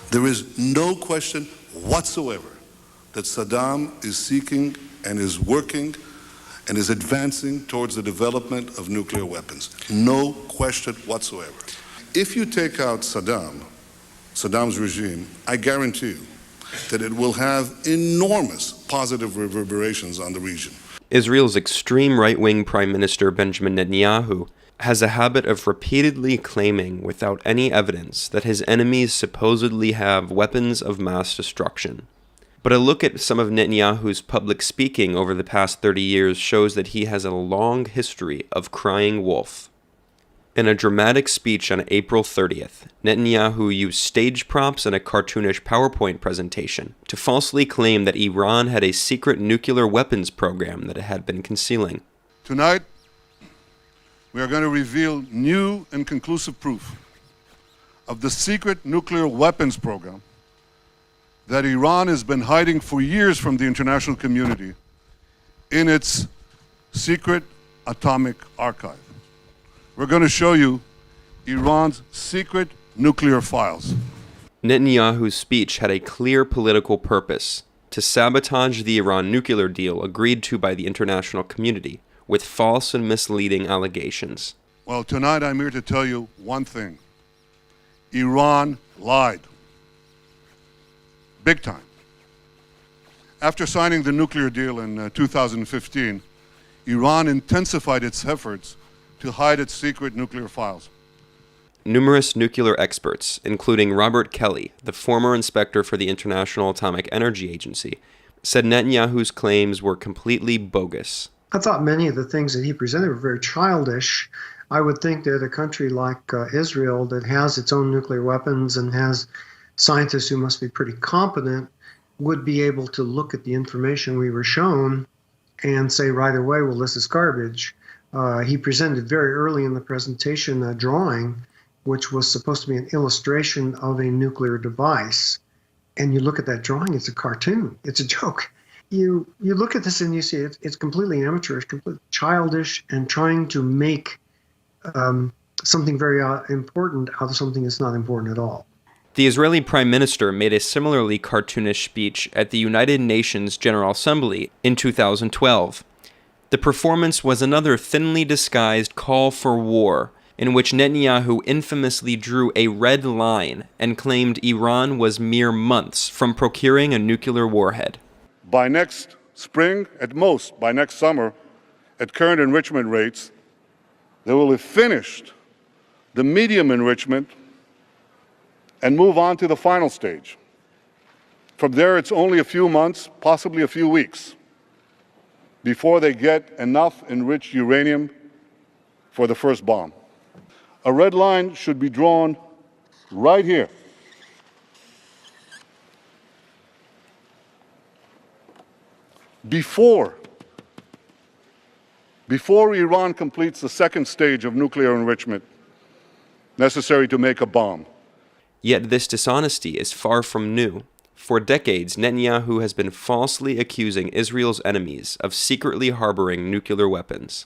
There is no question whatsoever that Saddam is seeking and is working and is advancing towards the development of nuclear weapons. No question whatsoever. If you take out Saddam's regime, I guarantee you that it will have enormous positive reverberations on the region. Israel's extreme right-wing Prime Minister Benjamin Netanyahu has a habit of repeatedly claiming without any evidence that his enemies supposedly have weapons of mass destruction. But a look at some of Netanyahu's public speaking over the past 30 years shows that he has a long history of crying wolf. In a dramatic speech on April 30th, Netanyahu used stage props and a cartoonish PowerPoint presentation to falsely claim that Iran had a secret nuclear weapons program that it had been concealing. Tonight, we are going to reveal new and conclusive proof of the secret nuclear weapons program that Iran has been hiding for years from the international community in its secret atomic archive. We're going to show you Iran's secret nuclear files. Netanyahu's speech had a clear political purpose: to sabotage the Iran nuclear deal agreed to by the international community with false and misleading allegations. Well, tonight I'm here to tell you one thing. Iran lied. Big time. After signing the nuclear deal in 2015, Iran intensified its efforts to hide its secret nuclear files. Numerous nuclear experts, including Robert Kelly, the former inspector for the International Atomic Energy Agency, said Netanyahu's claims were completely bogus. I thought many of the things that he presented were very childish. I would think that a country like Israel, that has its own nuclear weapons and has scientists who must be pretty competent, would be able to look at the information we were shown and say right away, well, this is garbage. He presented very early in the presentation a drawing which was supposed to be an illustration of a nuclear device. And you look at that drawing, it's a cartoon. It's a joke. You look at this and you see it's completely amateurish, completely childish, and trying to make something very important out of something that's not important at all. The Israeli Prime Minister made a similarly cartoonish speech at the United Nations General Assembly in 2012. The performance was another thinly disguised call for war, in which Netanyahu infamously drew a red line and claimed Iran was mere months from procuring a nuclear warhead. By next spring, at most by next summer, at current enrichment rates, they will have finished the medium enrichment and move on to the final stage. From there, it's only a few months, possibly a few weeks, before they get enough enriched uranium for the first bomb. A red line should be drawn right here. Before Iran completes the second stage of nuclear enrichment necessary to make a bomb. Yet this dishonesty is far from new. For decades, Netanyahu has been falsely accusing Israel's enemies of secretly harboring nuclear weapons.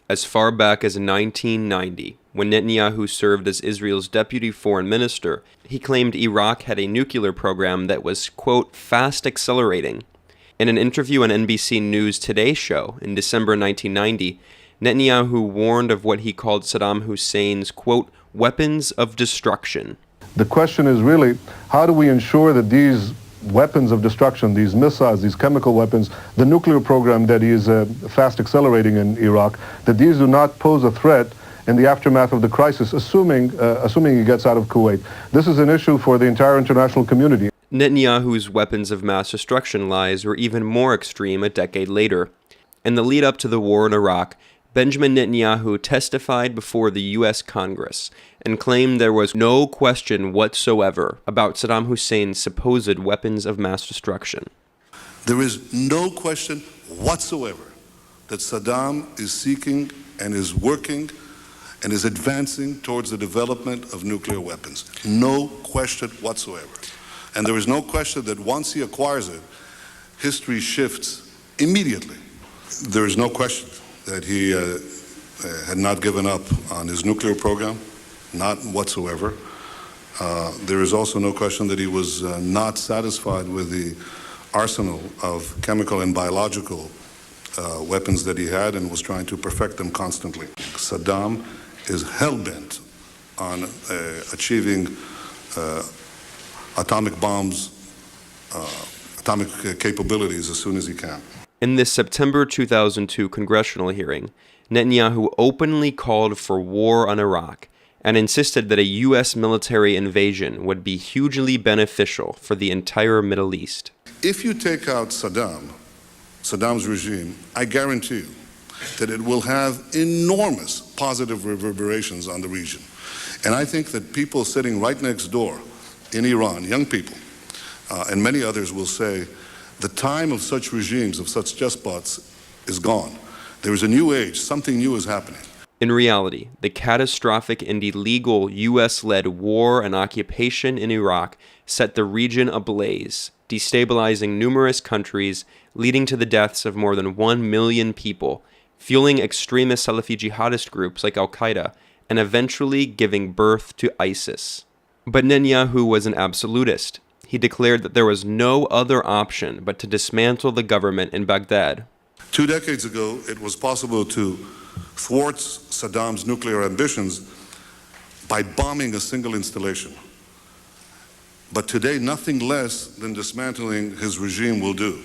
As far back as 1990, when Netanyahu served as Israel's deputy foreign minister, he claimed Iraq had a nuclear program that was, quote, fast accelerating. In an interview on NBC News Today show in December 1990, Netanyahu warned of what he called Saddam Hussein's, quote, weapons of destruction. The question is really, how do we ensure that these weapons of destruction, these missiles, these chemical weapons, the nuclear program that he is fast accelerating in Iraq, that these do not pose a threat in the aftermath of the crisis, assuming he gets out of Kuwait. This is an issue for the entire international community. Netanyahu's weapons of mass destruction lies were even more extreme a decade later. In the lead up to the war in Iraq, Benjamin Netanyahu testified before the U.S. Congress and claimed there was no question whatsoever about Saddam Hussein's supposed weapons of mass destruction. There is no question whatsoever that Saddam is seeking and is working and is advancing towards the development of nuclear weapons. No question whatsoever. And there is no question that once he acquires it, history shifts immediately. There is no question that he had not given up on his nuclear program, not whatsoever. There is also no question that he was not satisfied with the arsenal of chemical and biological weapons that he had and was trying to perfect them constantly. Saddam is hell-bent on achieving atomic bombs, atomic capabilities as soon as he can. In this September 2002 congressional hearing, Netanyahu openly called for war on Iraq and insisted that a U.S. military invasion would be hugely beneficial for the entire Middle East. If you take out Saddam's regime, I guarantee you that it will have enormous positive reverberations on the region. And I think that people sitting right next door in Iran, young people, and many others will say, the time of such regimes, of such despots, is gone. There is a new age, something new is happening. In reality, the catastrophic and illegal U.S.-led war and occupation in Iraq set the region ablaze, destabilizing numerous countries, leading to the deaths of more than 1 million people, fueling extremist Salafi jihadist groups like Al-Qaeda, and eventually giving birth to ISIS. But Netanyahu was an absolutist. He declared that there was no other option but to dismantle the government in Baghdad. 2 decades ago, it was possible to thwart Saddam's nuclear ambitions by bombing a single installation. But today, nothing less than dismantling his regime will do.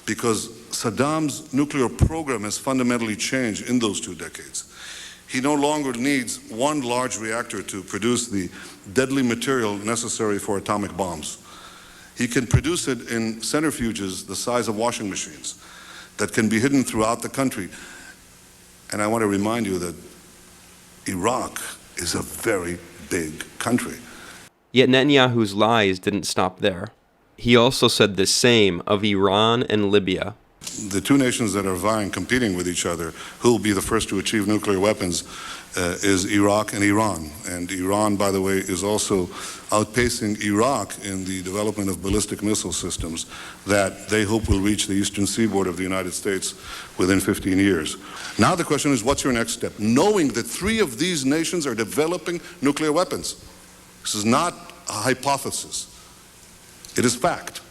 Because Saddam's nuclear program has fundamentally changed in those 2 decades. He no longer needs one large reactor to produce the deadly material necessary for atomic bombs. He can produce it in centrifuges the size of washing machines that can be hidden throughout the country. And I want to remind you that Iraq is a very big country. Yet Netanyahu's lies didn't stop there. He also said the same of Iran and Libya. The two nations that are vying, competing with each other, who will be the first to achieve nuclear weapons, is Iraq and Iran. And Iran, by the way, is also outpacing Iraq in the development of ballistic missile systems that they hope will reach the eastern seaboard of the United States within 15 years. Now the question is, what's your next step? Knowing that 3 of these nations are developing nuclear weapons. This is not a hypothesis. It is fact.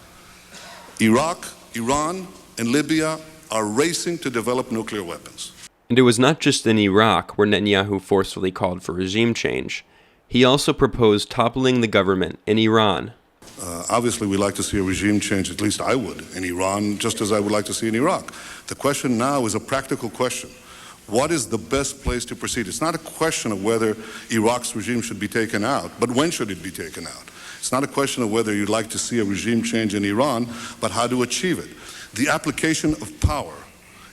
Iraq, Iran, and Libya are racing to develop nuclear weapons. And it was not just in Iraq where Netanyahu forcefully called for regime change. He also proposed toppling the government in Iran. Obviously, we like to see a regime change, at least I would, in Iran, just as I would like to see in Iraq. The question now is a practical question. What is the best place to proceed? It's not a question of whether Iraq's regime should be taken out, but when should it be taken out? It's not a question of whether you'd like to see a regime change in Iran, but how to achieve it. The application of power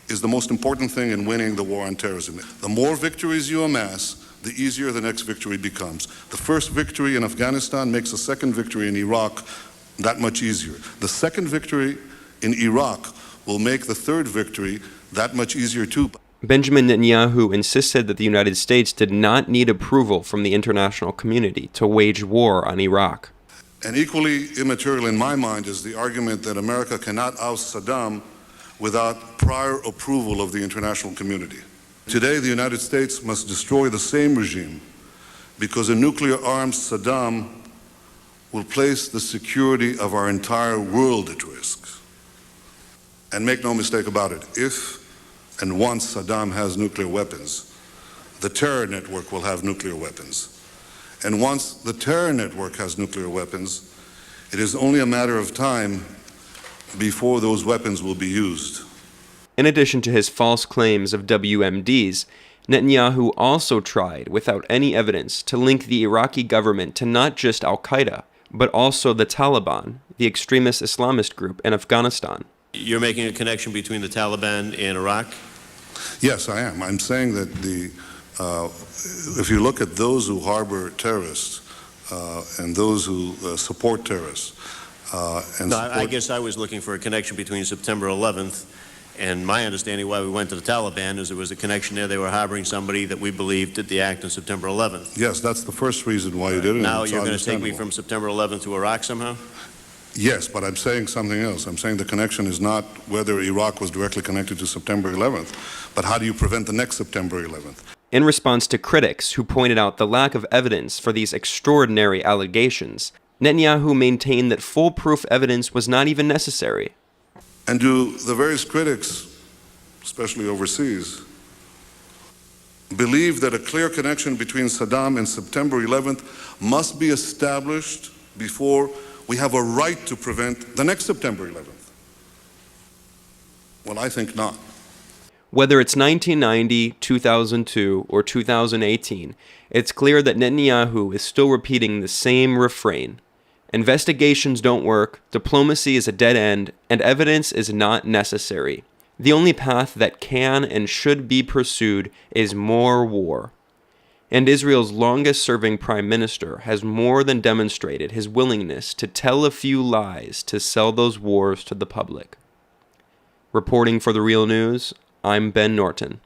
is the most important thing in winning the war on terrorism. The more victories you amass, the easier the next victory becomes. The first victory in Afghanistan makes the second victory in Iraq that much easier. The second victory in Iraq will make the third victory that much easier too. Benjamin Netanyahu insisted that the United States did not need approval from the international community to wage war on Iraq. And equally immaterial in my mind is the argument that America cannot oust Saddam without prior approval of the international community. Today, the United States must destroy the same regime because a nuclear-armed Saddam will place the security of our entire world at risk. And make no mistake about it, if and once Saddam has nuclear weapons, the terror network will have nuclear weapons. And once the terror network has nuclear weapons, it is only a matter of time before those weapons will be used. In addition to his false claims of WMDs, Netanyahu also tried, without any evidence, to link the Iraqi government to not just Al-Qaeda, but also the Taliban, the extremist Islamist group in Afghanistan. You're making a connection between the Taliban and Iraq? Yes, I am. I'm saying that if you look at those who harbor terrorists and those who support terrorists, I guess I was looking for a connection between September 11th and my understanding why we went to the Taliban is there was a connection there. They were harboring somebody that we believed did the act on September 11th. Yes, that's the first reason why you did it. Now you're going to take me from September 11th to Iraq somehow? Yes, but I'm saying something else. I'm saying the connection is not whether Iraq was directly connected to September 11th, but how do you prevent the next September 11th? In response to critics who pointed out the lack of evidence for these extraordinary allegations, Netanyahu maintained that foolproof evidence was not even necessary. And do the various critics, especially overseas, believe that a clear connection between Saddam and September 11th must be established before we have a right to prevent the next September 11th? Well, I think not. Whether it's 1990, 2002, or 2018, it's clear that Netanyahu is still repeating the same refrain. Investigations don't work, diplomacy is a dead end, and evidence is not necessary. The only path that can and should be pursued is more war. And Israel's longest-serving prime minister has more than demonstrated his willingness to tell a few lies to sell those wars to the public. Reporting for The Real News, I'm Ben Norton.